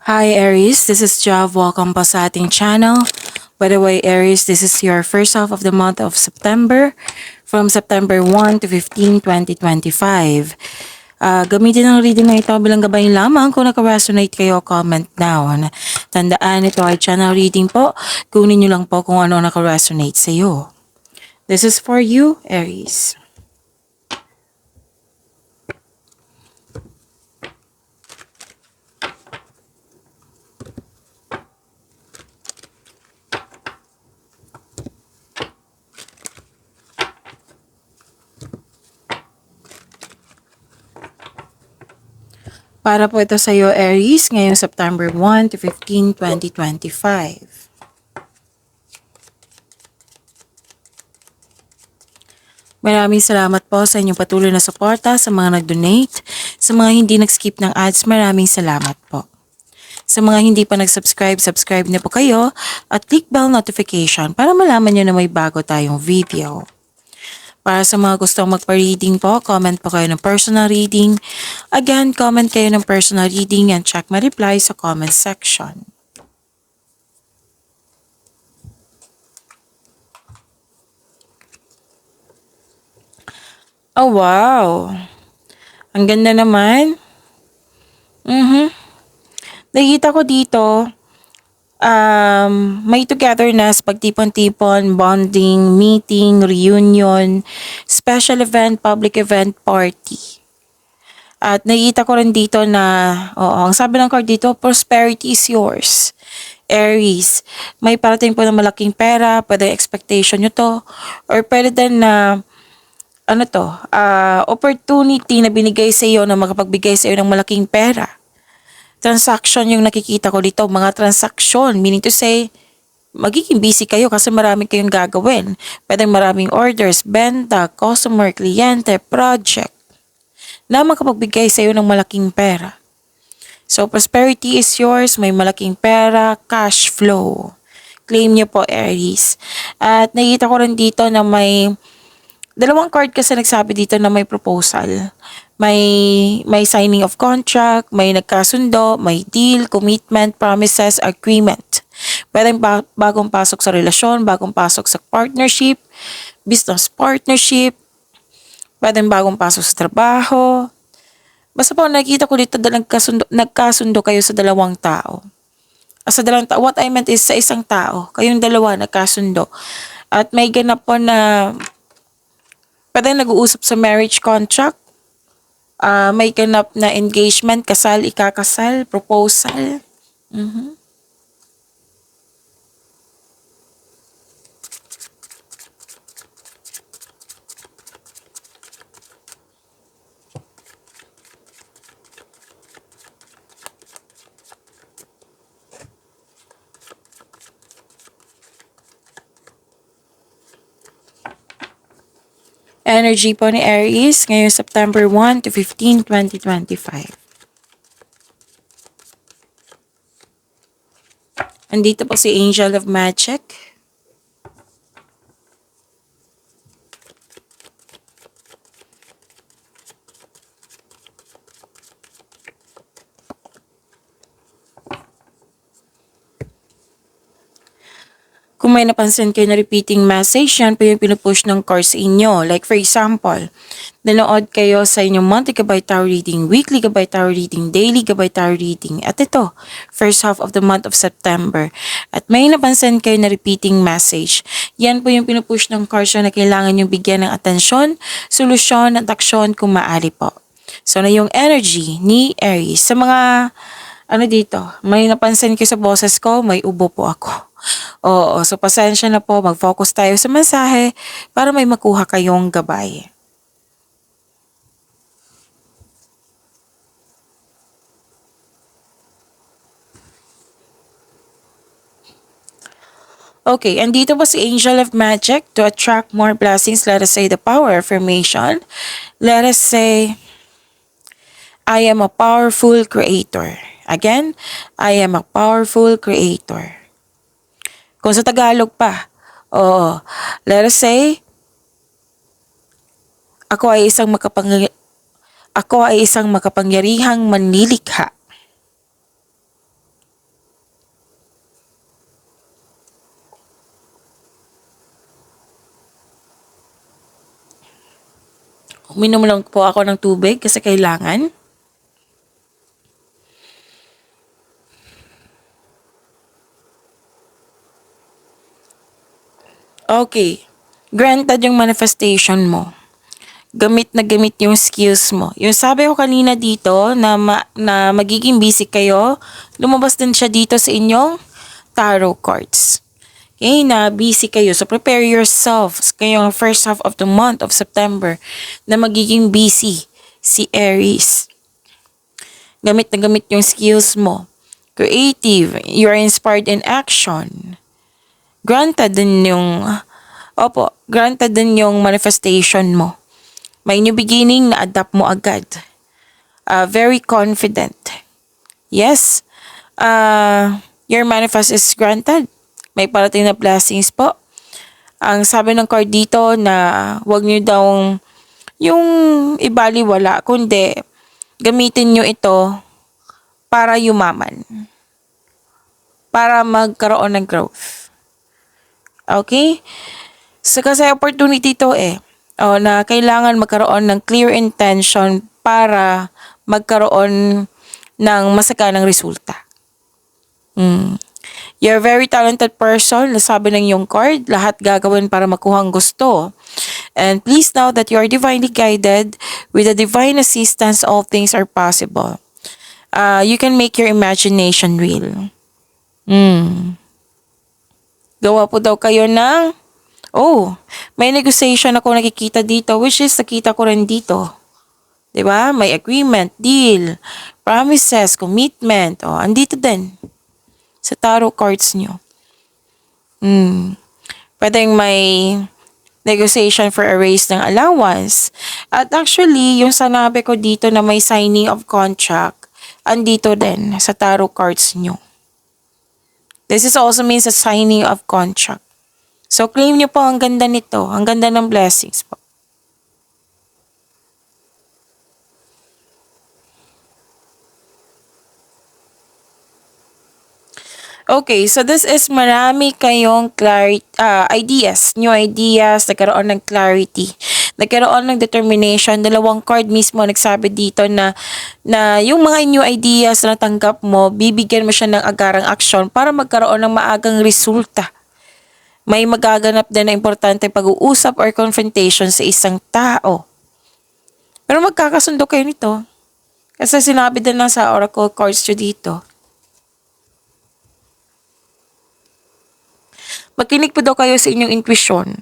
Hi Aries, this is Jav. Welcome pa sa ating channel. By the way, Aries, this is your first half of the month of September from September 1 to 15, 2025. Gamitin ang reading na ito bilang gabay lamang. Kung naka-resonate kayo, comment down. Tandaan, ito ay channel reading po. Kunin nyo lang po kung ano naka-resonate sa iyo. This is for you, Aries. Para po ito sa iyo, Aries, ngayong September 1 to 15, 2025. Maraming salamat po sa inyong patuloy na suporta, sa mga nag-donate, sa mga hindi nag-skip ng ads, maraming salamat po. Sa mga hindi pa nag-subscribe, subscribe na po kayo at click bell notification para malaman nyo na may bago tayong video. Para sa mga gustong magpa-reading po, comment po kayo ng personal reading. Again, comment kayo ng personal reading and check my reply sa comment section. Oh, wow! Ang ganda naman. Nakikita ko dito, may togetherness, pagtipon-tipon, bonding, meeting, reunion, special event, public event, party. At nakikita ko rin dito na, ang sabi ng card dito, prosperity is yours. Aries, may parating po ng malaking pera, pwede expectation nyo to, or pwede din na, opportunity na binigay sa iyo na makapagbigay sa iyo ng malaking pera. Transaction yung nakikita ko dito, mga transaction, meaning to say, magiging busy kayo kasi marami kayong gagawin. Pwedeng maraming orders, benta, customer, kliyente, project, na makapagbigay sa iyo ng malaking pera. So, prosperity is yours, may malaking pera, cash flow. Claim niyo po, Aries. At nakikita ko rin dito na may dalawang card kasi nagsabi dito na may proposal. May signing of contract, may nagkasundo, may deal, commitment, promises, agreement. Pwedeng bagong pasok sa relasyon, bagong pasok sa partnership, business partnership, pwedeng bagong pasok sa trabaho. Basta po nakita ko dito na nagkasundo kayo sa dalawang tao. What I meant is sa isang tao, kayong dalawa nagkasundo. At may ganap po na pwedeng nag-uusap sa marriage contract, may ganap na engagement, kasal, ikakasal, proposal. Energy po ni Aries ngayong September 1 to 15, 2025. Andito po si Angel of Magic. Kung may napansin kayo na repeating message, yan po yung pinupush ng card sa inyo. Like for example, nanood kayo sa inyong monthly gabay tarot reading, weekly gabay tarot reading, daily gabay tarot reading. At ito, first half of the month of September. At may napansin kayo na repeating message. Yan po yung pinupush ng card na kailangan yung bigyan ng atensyon, solusyon at aksyon kung maaari po. So na yung energy ni Aries. Sa mga dito, may napansin kayo sa boses ko, may ubo po ako. Oo, so pasensya na po, mag-focus tayo sa mensahe para may makuha kayong gabay. Okay, and dito po si Angel of Magic to attract more blessings. Let us say the power affirmation. Let us say, I am a powerful creator. Again, I am a powerful creator. Kung sa Tagalog pa, let us say, ako ay isang makapangyarihang manlilikha. Uminom lang po ako ng tubig kasi kailangan. Okay. Granted yung manifestation mo. Gamit na gamit yung skills mo. Yung sabi ko kanina dito na magiging busy kayo, lumabas din siya dito sa inyong tarot cards. Okay, na busy kayo. So prepare yourself ngayong first half of the month of September na magiging busy si Aries. Gamit na gamit yung skills mo. Creative, you are inspired in action. Granted din yung, granted din yung manifestation mo. May new beginning na adapt mo agad. Very confident. Yes, your manifest is granted. May parating na blessings po. Ang sabi ng card dito na wag niyo daw yung ibaliwala, kundi gamitin niyo ito para yumaman. Para magkaroon ng growth. Okay? So kasi opportunity to na kailangan magkaroon ng clear intention para magkaroon ng masaganang resulta. You're a very talented person. Nasabi ng iyong card, lahat gagawin para makuha ang gusto. And please know that you are divinely guided. With the divine assistance, all things are possible. You can make your imagination real. Gawa po daw kayo ng, may negotiation ako nakikita dito, which is nakita ko rin dito. 'Di ba? May agreement, deal, promises, commitment. Andito din sa tarot cards nyo. Pwedeng may negotiation for a raise ng allowance. At actually, yung sanabi ko dito na may signing of contract, andito din sa tarot cards nyo. This is also means a signing of contract. So, claim nyo po, ang ganda nito. Ang ganda ng blessings po. Okay, so this is marami kayong ideas, new ideas, nagkaroon ng clarity, nagkaroon ng determination. Dalawang card mismo nagsabi dito na yung mga new ideas na natanggap mo, bibigyan mo siya ng agarang aksyon para magkaroon ng maagang resulta. May magaganap din na importante pag-uusap or confrontation sa isang tao. Pero magkakasundo kayo nito. Kasi sinabi din lang sa oracle cards nyo dito. Makinig po daw kayo sa inyong intuition.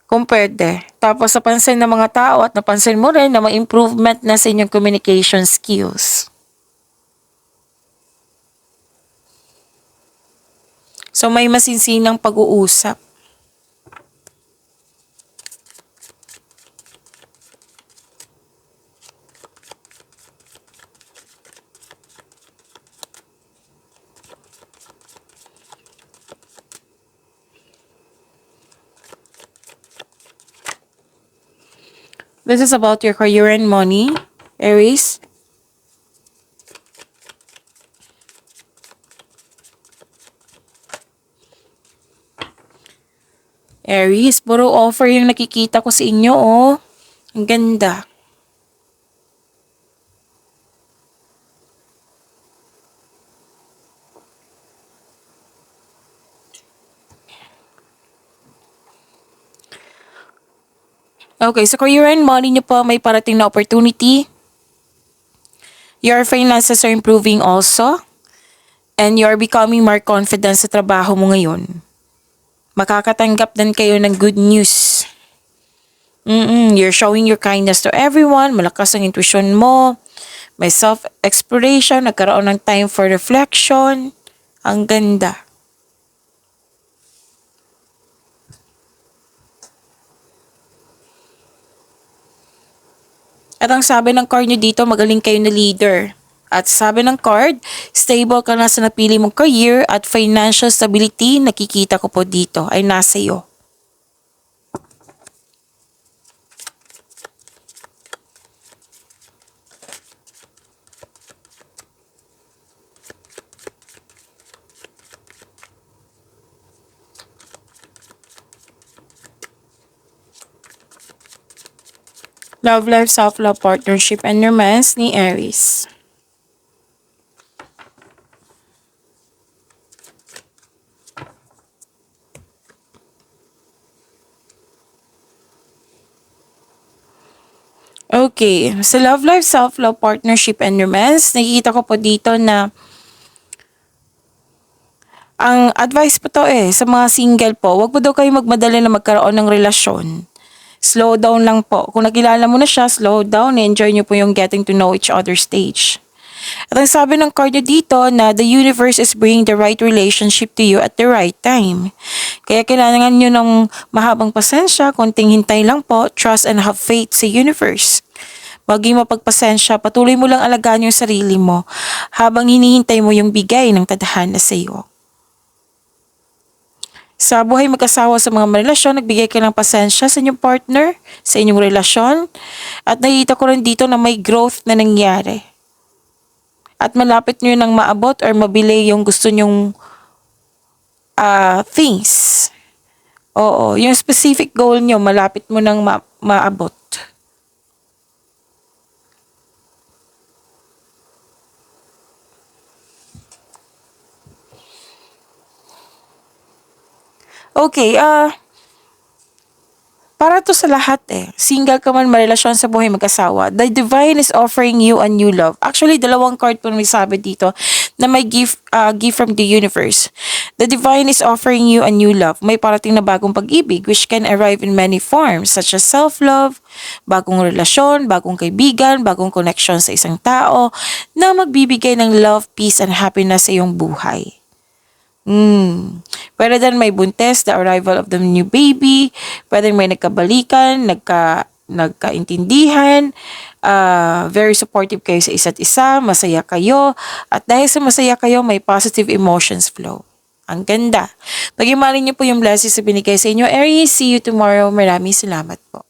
Kung pwede. Tapos napansin ng mga tao at napansin mo rin na may improvement na sa inyong communication skills. So may masinsinang pag-uusap. This is about your career and money, Aries. Aries, puro offer yung nakikita ko sa inyo, Ang ganda. Okay, so career and money nyo po, may parating na opportunity. Your finances are improving also. And you are becoming more confident sa trabaho mo ngayon. Makakatanggap din kayo ng good news. You're showing your kindness to everyone. Malakas ang intuition mo. May self-exploration. Nagkaroon ng time for reflection. Ang ganda. At ang sabi ng card nyo dito, magaling kayo na leader. At sabi ng card, stable ka na sa napili mong career at financial stability, nakikita ko po dito, ay nasa iyo. Love life, self-love, partnership, and romance ni Aries. Okay, sa love life, self-love, partnership, and romance, nakikita ko po dito na ang advice po to sa mga single po, wag po daw kayo magmadali na magkaroon ng relasyon. Slow down lang po. Kung nakilala mo na siya, slow down, enjoy nyo po yung getting to know each other stage. At ang sabi ng card nyo dito na the universe is bringing the right relationship to you at the right time. Kaya kailangan nyo ng mahabang pasensya, konting hintay lang po, trust and have faith sa universe. Maging mapagpasensya, patuloy mo lang alagaan yung sarili mo habang hinihintay mo yung bigay ng tadhana sa iyo. Sa buhay mag-asawa sa mga relasyon, nagbigay ka ng pasensya sa inyong partner, sa inyong relasyon, at nakita ko rin dito na may growth na nangyari. At malapit nyo nang maabot or mabili yung gusto nyong things. Oo, yung specific goal nyo, malapit mo nang maabot. Okay, para to sa lahat Single ka man, marelasyon sa buhay mag-asawa. The divine is offering you a new love. Actually, dalawang card po may sabi dito na may gift from the universe. The divine is offering you a new love. May parating na bagong pag-ibig which can arrive in many forms such as self-love, bagong relasyon, bagong kaibigan, bagong connection sa isang tao na magbibigay ng love, peace, and happiness sa iyong buhay. Pwede din may buntes, the arrival of the new baby. Pwede may nagkabalikan, nagkaintindihan. Very supportive kayo sa isa't isa, masaya kayo. At dahil sa masaya kayo, may positive emotions flow. Ang ganda. Pag-imanin niyo po yung blessings na binigay sa inyo, Aries. See you tomorrow. Maraming salamat po.